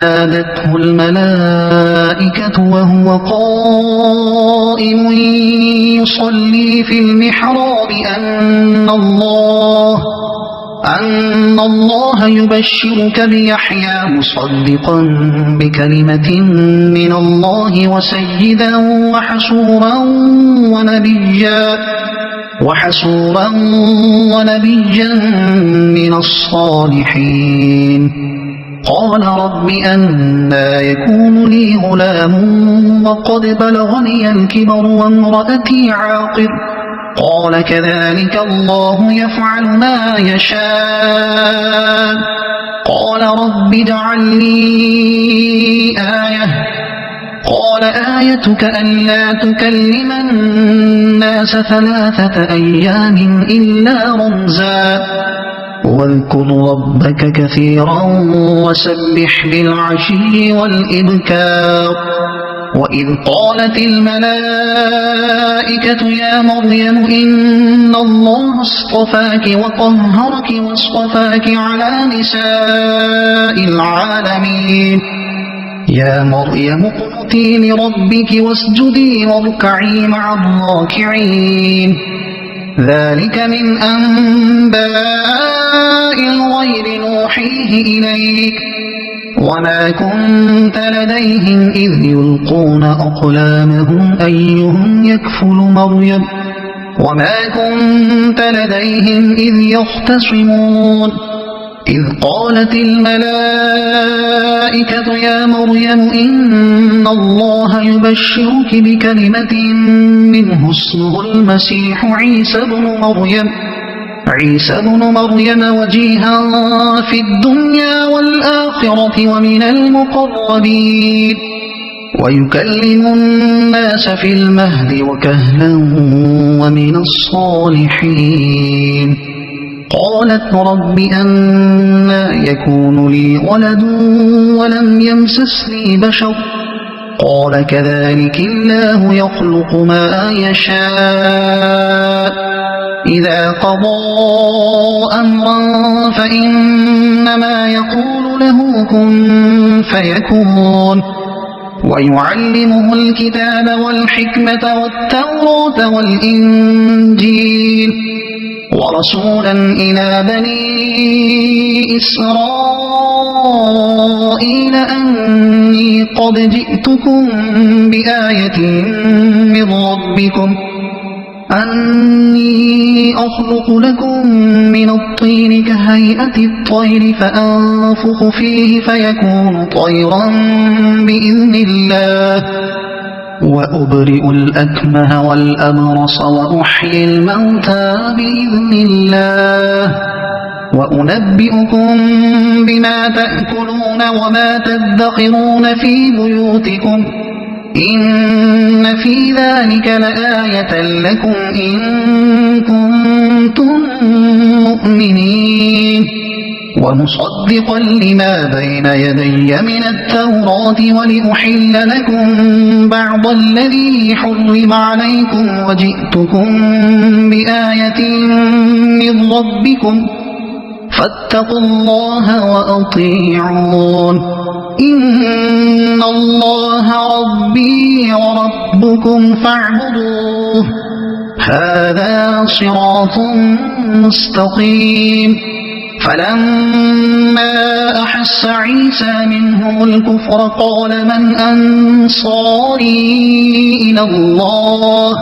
نادته الملائكة وهو قائم يصلي في المحراب أن الله يبشرك بيحيى مصدقا بكلمة من الله وسيدا وحسورا ونبيا من الصالحين. قال رب أنى يكون لي غلام وقد بلغني الكبر وامرأتي عاقر؟ قال كذلك الله يفعل ما يشاء. قال رب اجعل لي آية. قال آيتك ألا تكلم الناس 3 أيام إلا رمزا واذكر ربك كثيرا وسبح بالعشي والإبكار. وإذ قالت الملائكة يا مريم إن الله اصطفاك وطهرك واصطفاك على نساء العالمين. يا مريم اقنتي لربك واسجدي واركعي مع الراكعين. ذلك من أنباء الغيب نوحيه إليك وما كنت لديهم إذ يلقون أقلامهم أيهم يكفل مريم وما كنت لديهم إذ يختصمون. إذ قالت الملائكة يا مريم إن الله يبشرك بكلمة منه اسمه المسيح عيسى بن مريم وجيها في الدنيا والآخرة ومن المقربين ويكلم الناس في المهد وكهلا ومن الصالحين. قالت رب أنى يكون لي ولد ولم يمسسني بشر؟ قال كذلك الله يخلق ما يشاء. إذا قضى أمرا فإنما يقول له كن فيكون. ويعلمه الكتاب والحكمة والتوراة والإنجيل ورسولا إلى بني إسرائيل أني قد جئتكم بآية من ربكم أني أخلق لكم من الطين كهيئة الطير فأنفخ فيه فيكون طيرا بإذن الله وأبرئ الأكمه والأبرص وأحيي الموتى بإذن الله وأنبئكم بما تأكلون وما تدخرون في بيوتكم إن في ذلك لآية لكم إن كنتم مؤمنين. ومصدقا لما بين يدي من التوراة ولأحل لكم بعض الذي حرم عليكم وجئتكم بآية من ربكم فاتقوا الله وأطيعون. إن الله ربي وربكم فاعبدوه هذا صراط مستقيم. فلما أحس عيسى منهم الكفر قال من أنصاري إلى الله؟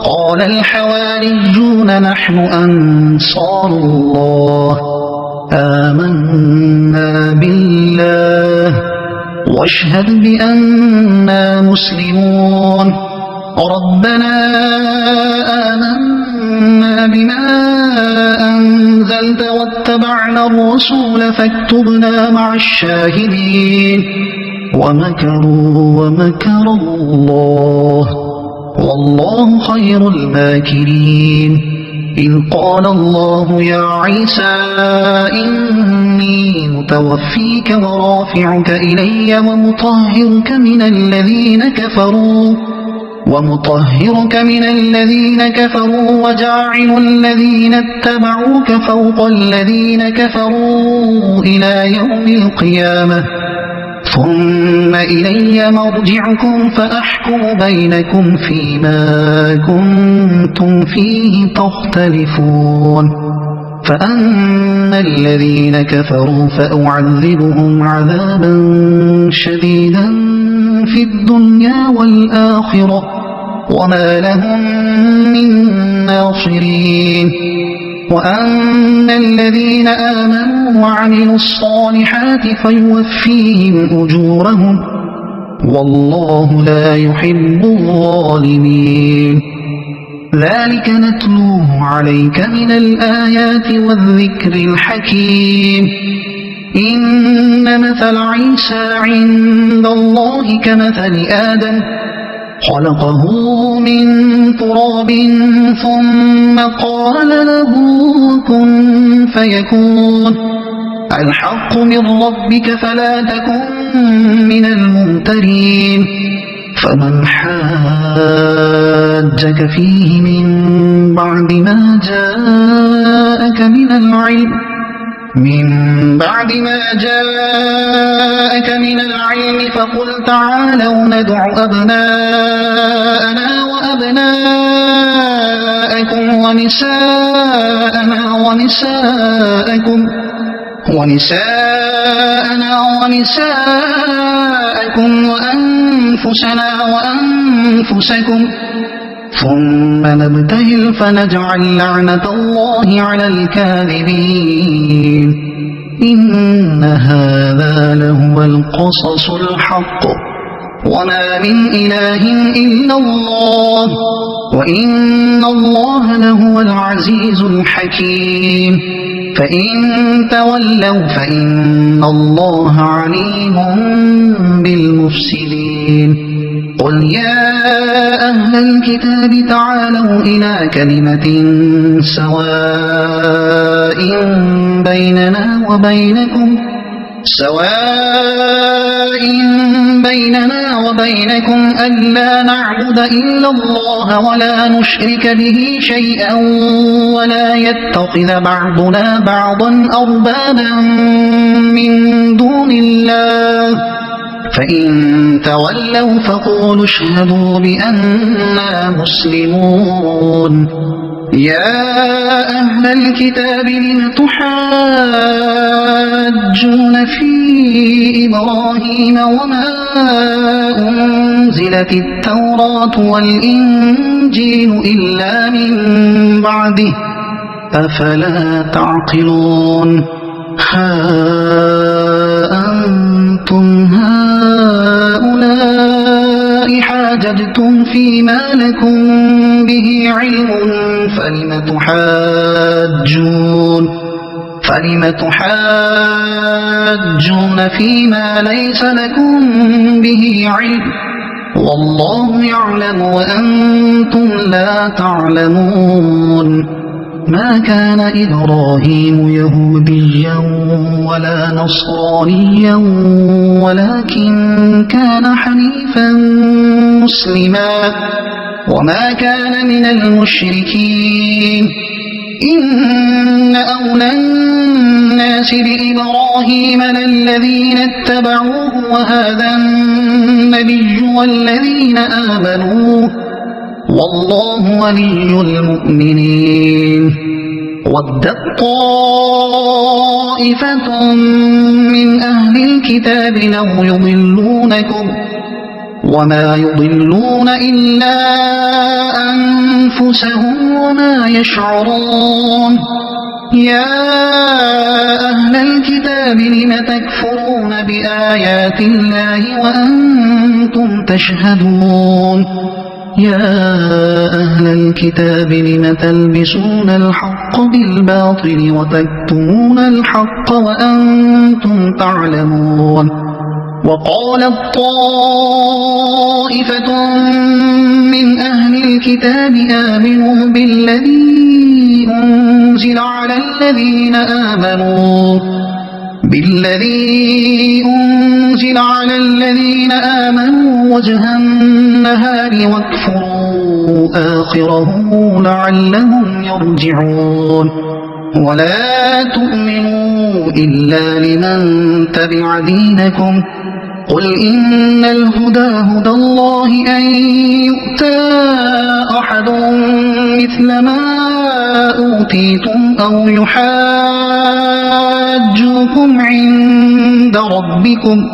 قال الحواريون نحن أنصار الله آمنا بالله واشهد بأننا مسلمون. ربنا آمنا بما أنزلت واتبعنا الرسول فاكتبنا مع الشاهدين. ومكروا ومكر الله والله خير الماكرين. إذ قال الله يا عيسى إني متوفيك ورافعك إلي ومطهرك من الذين كفروا وجاعل الذين اتبعوك فوق الذين كفروا إلى يوم القيامة ثم إلي مرجعكم فأحكم بينكم فيما كنتم فيه تختلفون فأما الذين كفروا فأعذبهم عذابا شديدا في الدنيا والآخرة وما لهم من ناصرين وأما الذين آمنوا وعملوا الصالحات فيوفيهم أجورهم والله لا يحب الظالمين ذلك نتلوه عليك من الآيات والذكر الحكيم إن مثل عيسى عند الله كمثل آدم خلقه من تراب ثم قال له كن فيكون الحق من ربك فلا تكن من الممترين فمن حاجك فيه من بعد ما جاءك من العلم فقل تعالوا ندع أبناءنا وأبناءكم ونساءكم وأنفسنا وأنفسكم ثم نبتهل فنجعل لعنة الله على الكاذبين إن هذا لهو القصص الحق وما من إله إلا الله وإن الله لهو العزيز الحكيم فإن تولوا فإن الله عليم بالمفسدين قل يا أهل الكتاب تعالوا إلى كلمة سواء بيننا وبينكم ألا نعبد إلا الله ولا نشرك به شيئا ولا يتخذ بعضنا بعضا أربابا من دون الله فإن تولوا فقولوا اشهدوا بأننا مسلمون يا أهل الكتاب لم تحاجون في إبراهيم وما أنزلت التوراة والإنجيل إلا من بعده أفلا تعقلون ها أنتم هؤلاء حاججتم فيما لكم به علم فلم تحاجون فيما ليس لكم به علم والله يعلم وأنتم لا تعلمون ما كان إبراهيم يهوديا ولا نصرانيا ولكن كان حنيفا مسلما وما كان من المشركين إن أولى الناس بإبراهيم للذين اتبعوه وهذا النبي والذين آمنوا والله ولي المؤمنين ودت طائفة من أهل الكتاب لو يضلونكم وما يضلون إلا أنفسهم وما يشعرون يا أهل الكتاب لم تكفرون بآيات الله وأنتم تشهدون يا أهل الكتاب لم تلبسون الحق بالباطل وتكتمون الحق وأنتم تعلمون وقالت طائفة من أهل الكتاب آمنوا بالذي أنزل على الذين آمنوا وجه النهار واكفروا آخره لعلهم يرجعون ولا تؤمنوا إلا لمن تبع دينكم قل إن الهدى هدى الله أن يؤتى أحد مثل ما أوتيتم أو يحاجوكم عند ربكم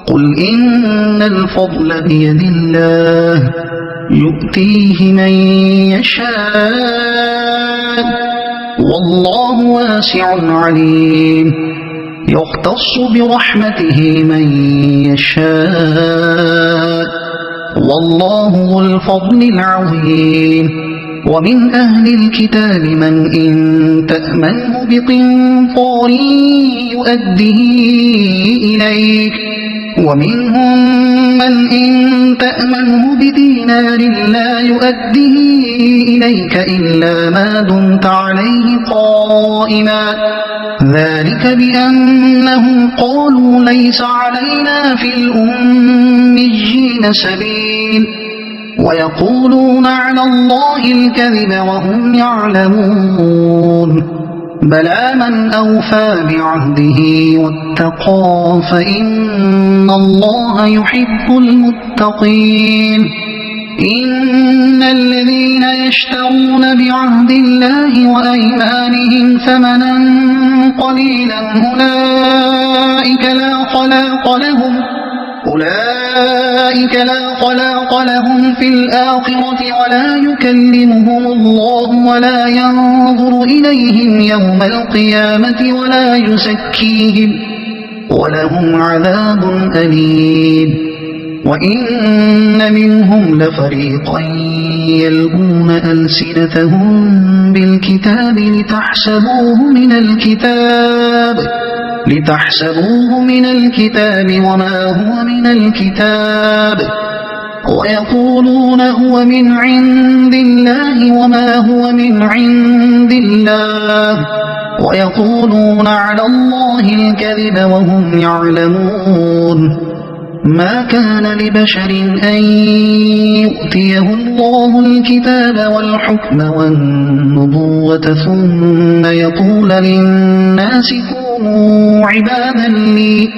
قل إن الفضل بيد الله يؤتيه من يشاء والله واسع عليم يختص برحمته من يشاء والله ذو الفضل العظيم ومن أهل الكتاب من إن تأمنه بقنطار يؤده إليك ومنهم من إن تأمنه بدينار لا يؤده إليك إلا ما دمت عليه قائما ذلك بأنهم قالوا ليس علينا في الأميين سبيل ويقولون على الله الكذب وهم يعلمون بلى من أوفى بعهده واتقى فإن الله يحب المتقين إن الذين يشترون بعهد الله وأيمانهم ثمنا قليلا أولئك لا خلاق لهم في الآخرة ولا يكلمهم الله ولا ينظر إليهم يوم القيامة ولا يزكيهم ولهم عذاب أليم وإن منهم لفريقا يلقون ألسنتهم بالكتاب لتحسبوه من الكتاب وما هو من الكتاب ويقولون هو من عند الله وما هو من عند الله ويقولون على الله الكذب وهم يعلمون ما كان لبشر أن يؤتيه الله الكتاب والحكم والنبوة ثم يقول للناس كونوا عبادا لي